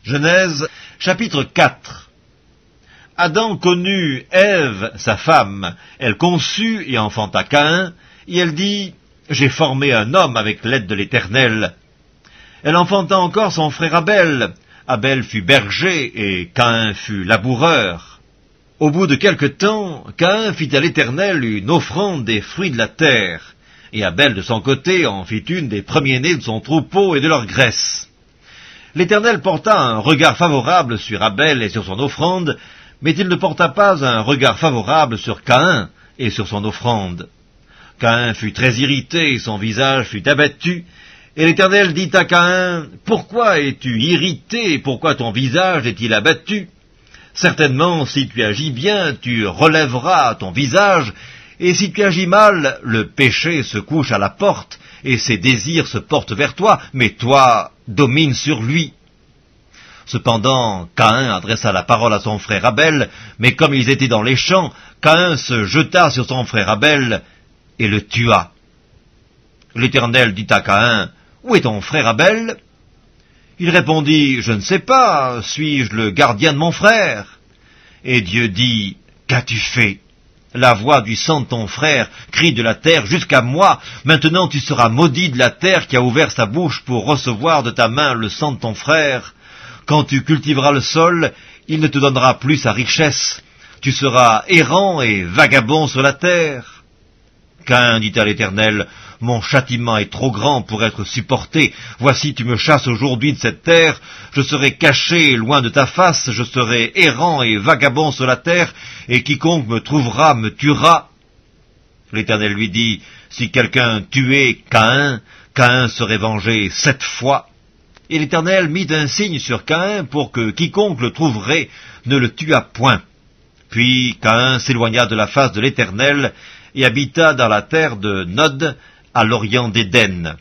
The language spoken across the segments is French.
Genèse, chapitre 4. Adam connut Ève, sa femme. Elle conçut et enfanta Caïn, et elle dit, « J'ai formé un homme avec l'aide de l'Éternel. » Elle enfanta encore son frère Abel. Abel fut berger, et Caïn fut laboureur. Au bout de quelque temps, Caïn fit à l'Éternel une offrande des fruits de la terre, et Abel de son côté en fit une des premiers-nés de son troupeau et de leur graisse. L'Éternel porta un regard favorable sur Abel et sur son offrande, mais il ne porta pas un regard favorable sur Caïn et sur son offrande. Caïn fut très irrité, et son visage fut abattu, et l'Éternel dit à Caïn, « Pourquoi es-tu irrité, et pourquoi ton visage est-il abattu? Certainement, si tu agis bien, tu relèveras ton visage, et si tu agis mal, le péché se couche à la porte, et ses désirs se portent vers toi, mais toi, domine sur lui. » Cependant, Caïn adressa la parole à son frère Abel, mais comme ils étaient dans les champs, Caïn se jeta sur son frère Abel et le tua. L'Éternel dit à Caïn, « Où est ton frère Abel ?» Il répondit, « Je ne sais pas, suis-je le gardien de mon frère ?» Et Dieu dit, « Qu'as-tu fait ? La voix du sang de ton frère crie de la terre jusqu'à moi. Maintenant tu seras maudit de la terre qui a ouvert sa bouche pour recevoir de ta main le sang de ton frère. Quand tu cultiveras le sol, il ne te donnera plus sa richesse. Tu seras errant et vagabond sur la terre. » Caïn dit à l'Éternel, « Mon châtiment est trop grand pour être supporté. Voici, tu me chasses aujourd'hui de cette terre. Je serai caché loin de ta face. Je serai errant et vagabond sur la terre, et quiconque me trouvera me tuera. » L'Éternel lui dit, « Si quelqu'un tuait Caïn, Caïn serait vengé 7 fois. » Et l'Éternel mit un signe sur Caïn pour que quiconque le trouverait ne le tuât point. Puis Caïn s'éloigna de la face de l'Éternel et habita dans la terre de Nod, à l'orient d'Éden.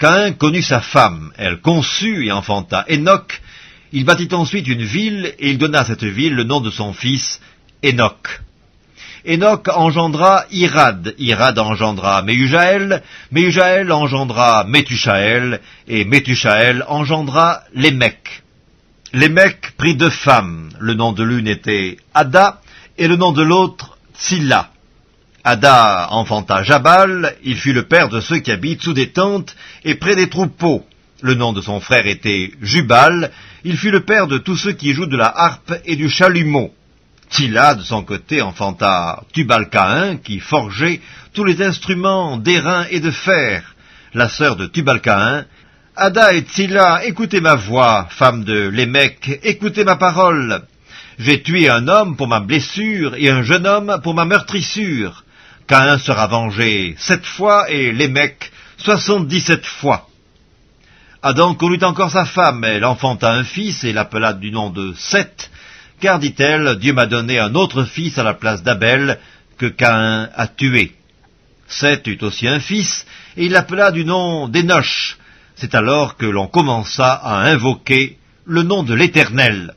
Caïn connut sa femme, elle conçut et enfanta Enoch. Il bâtit ensuite une ville, et il donna à cette ville le nom de son fils, Enoch. Enoch engendra Irad, Irad engendra Méhujaël, Méhujaël engendra Métushaël, et Métushaël engendra Lémec. Lémec prit 2 femmes, le nom de l'une était Ada, et le nom de l'autre Tsilla. Ada enfanta Jabal, il fut le père de ceux qui habitent sous des tentes et près des troupeaux. Le nom de son frère était Jubal, il fut le père de tous ceux qui jouent de la harpe et du chalumeau. Tsilla, de son côté, enfanta Tubal-Caïn, qui forgeait tous les instruments d'airain et de fer. La sœur de Tubal-Caïn, « Ada et Tsilla, écoutez ma voix, femme de Lémec, écoutez ma parole. J'ai tué un homme pour ma blessure et un jeune homme pour ma meurtrissure. Caïn sera vengé 7 fois et Lémec 77 fois. » Adam connut encore sa femme, elle enfanta un fils et l'appela du nom de Seth, car, dit-elle, Dieu m'a donné un autre fils à la place d'Abel que Caïn a tué. Seth eut aussi un fils, et il l'appela du nom d'Énoch. C'est alors que l'on commença à invoquer le nom de l'Éternel.